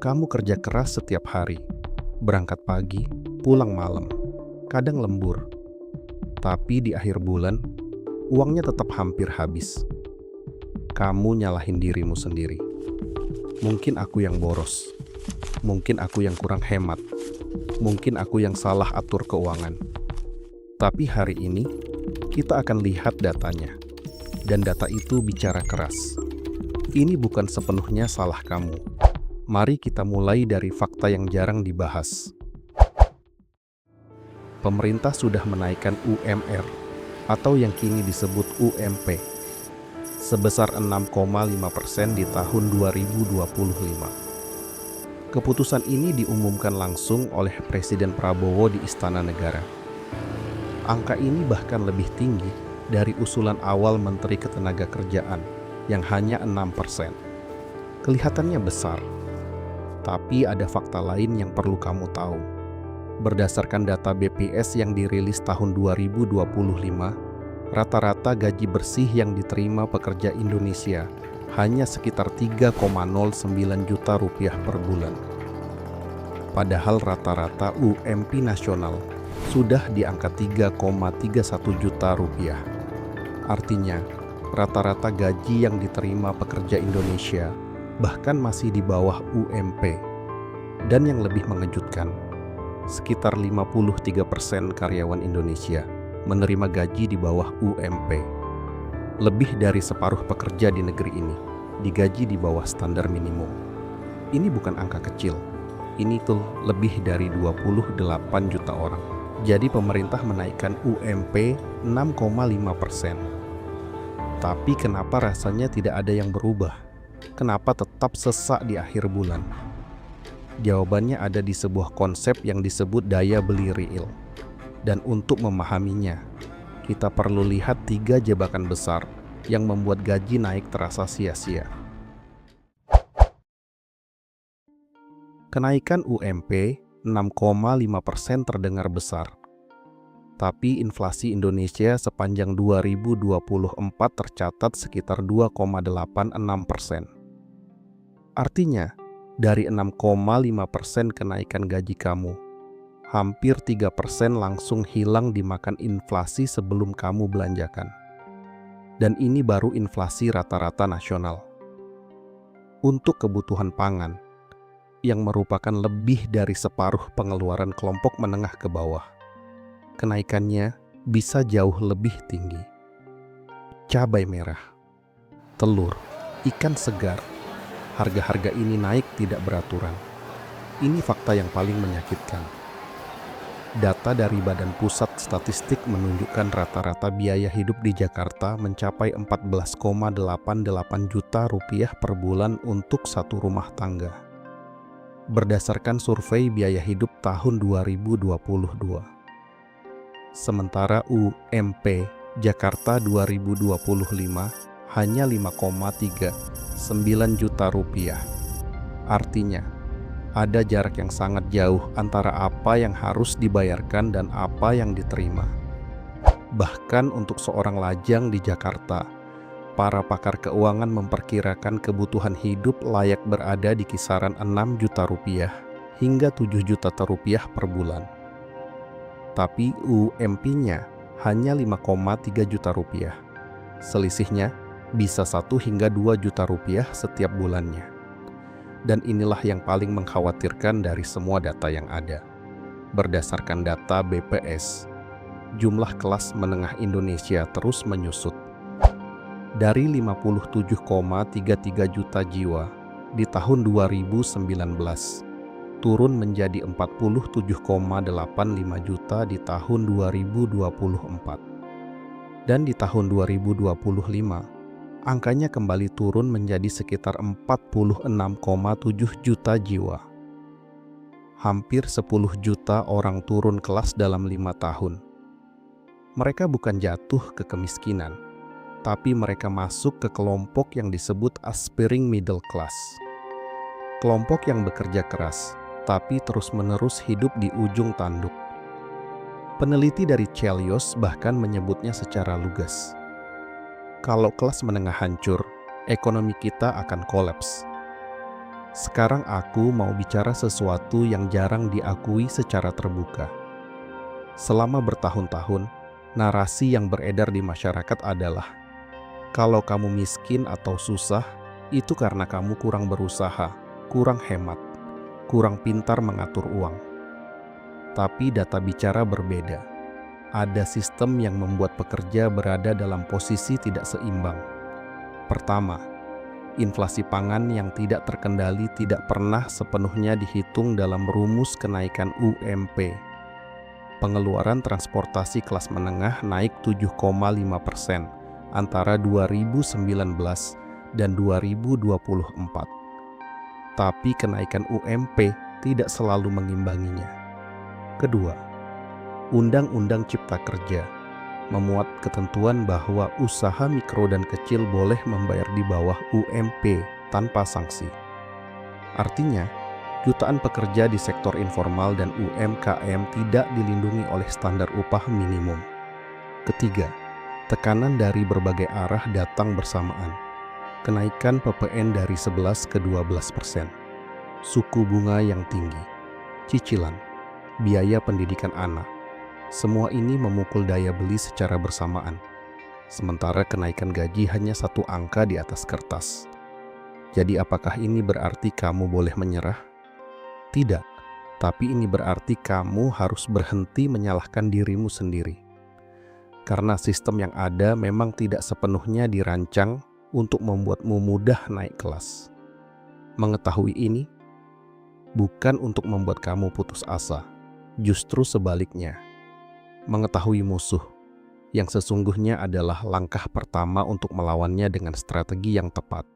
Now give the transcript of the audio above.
Kamu kerja keras setiap hari, berangkat pagi, pulang malam, kadang lembur. Tapi di akhir bulan, uangnya tetap hampir habis. Kamu nyalahin dirimu sendiri. Mungkin aku yang boros, mungkin aku yang kurang hemat, mungkin aku yang salah atur keuangan. Tapi hari ini, kita akan lihat datanya. Dan data itu bicara keras. Ini bukan sepenuhnya salah kamu. Mari kita mulai dari fakta yang jarang dibahas. Pemerintah sudah menaikkan UMR atau yang kini disebut UMP sebesar 6,5% di tahun 2025. Keputusan ini diumumkan langsung oleh Presiden Prabowo di Istana Negara. Angka ini bahkan lebih tinggi dari usulan awal Menteri Ketenagakerjaan yang hanya 6%. Kelihatannya besar, tapi ada fakta lain yang perlu kamu tahu. Berdasarkan data BPS yang dirilis tahun 2025, rata-rata gaji bersih yang diterima pekerja Indonesia hanya sekitar 3,09 juta rupiah per bulan. Padahal rata-rata UMP nasional sudah di angka 3,31 juta rupiah. Artinya, rata-rata gaji yang diterima pekerja Indonesia bahkan masih di bawah UMP. Dan yang lebih mengejutkan, sekitar 53% karyawan Indonesia menerima gaji di bawah UMP. Lebih dari separuh pekerja di negeri ini digaji di bawah standar minimum. Ini bukan angka kecil. Ini tuh lebih dari 28 juta orang. Jadi pemerintah menaikkan UMP 6,5%. Tapi kenapa rasanya tidak ada yang berubah? Kenapa tetap sesak di akhir bulan? Jawabannya ada di sebuah konsep yang disebut daya beli real. Dan untuk memahaminya, kita perlu lihat 3 jebakan besar yang membuat gaji naik terasa sia-sia. Kenaikan UMP 6,5% terdengar besar. Tapi inflasi Indonesia sepanjang 2024 tercatat sekitar 2,86%. Artinya, dari 6,5% kenaikan gaji kamu, hampir 3% langsung hilang dimakan inflasi sebelum kamu belanjakan. Dan ini baru inflasi rata-rata nasional. Untuk kebutuhan pangan, yang merupakan lebih dari separuh pengeluaran kelompok menengah ke bawah, kenaikannya bisa jauh lebih tinggi. Cabai merah, telur, ikan segar, harga-harga ini naik tidak beraturan. Ini fakta yang paling menyakitkan. Data dari Badan Pusat Statistik menunjukkan rata-rata biaya hidup di Jakarta mencapai 14,88 juta rupiah per bulan untuk satu rumah tangga. Berdasarkan survei biaya hidup tahun 2022. Sementara UMP Jakarta 2025 hanya 5,39 juta rupiah. Artinya, ada jarak yang sangat jauh antara apa yang harus dibayarkan dan apa yang diterima. Bahkan untuk seorang lajang di Jakarta, para pakar keuangan memperkirakan kebutuhan hidup layak berada di kisaran 6 juta rupiah hingga 7 juta rupiah per bulan. Tapi UMP-nya hanya 5,3 juta rupiah. Selisihnya bisa 1 hingga 2 juta rupiah setiap bulannya. Dan inilah yang paling mengkhawatirkan dari semua data yang ada. Berdasarkan data BPS, jumlah kelas menengah Indonesia terus menyusut. Dari 57,33 juta jiwa di tahun 2019, turun menjadi 47,85 juta di tahun 2024. Dan di tahun 2025, angkanya kembali turun menjadi sekitar 46,7 juta jiwa. Hampir 10 juta orang turun kelas dalam 5 tahun. Mereka bukan jatuh ke kemiskinan, tapi mereka masuk ke kelompok yang disebut aspiring middle class. Kelompok yang bekerja keras, tapi terus-menerus hidup di ujung tanduk. Peneliti dari Chelios bahkan menyebutnya secara lugas. Kalau kelas menengah hancur, ekonomi kita akan kolaps. Sekarang aku mau bicara sesuatu yang jarang diakui secara terbuka. Selama bertahun-tahun, narasi yang beredar di masyarakat adalah kalau kamu miskin atau susah, itu karena kamu kurang berusaha, kurang hemat, kurang pintar mengatur uang. Tapi data bicara berbeda. Ada sistem yang membuat pekerja berada dalam posisi tidak seimbang. Pertama, inflasi pangan yang tidak terkendali tidak pernah sepenuhnya dihitung dalam rumus kenaikan UMP. Pengeluaran transportasi kelas menengah naik 7,5% antara 2019 dan 2024. Tapi kenaikan UMP tidak selalu mengimbanginya. Kedua, Undang-Undang Cipta Kerja memuat ketentuan bahwa usaha mikro dan kecil boleh membayar di bawah UMP tanpa sanksi. Artinya, jutaan pekerja di sektor informal dan UMKM tidak dilindungi oleh standar upah minimum. Ketiga, tekanan dari berbagai arah datang bersamaan. Kenaikan PPN dari 11 ke 12%, suku bunga yang tinggi, cicilan, biaya pendidikan anak. Semua ini memukul daya beli secara bersamaan, sementara kenaikan gaji hanya satu angka di atas kertas. Jadi apakah ini berarti kamu boleh menyerah? Tidak, tapi ini berarti kamu harus berhenti menyalahkan dirimu sendiri. Karena sistem yang ada memang tidak sepenuhnya dirancang untuk membuatmu mudah naik kelas. Mengetahui ini bukan untuk membuat kamu putus asa, justru sebaliknya. Mengetahui musuh yang sesungguhnya adalah langkah pertama untuk melawannya dengan strategi yang tepat.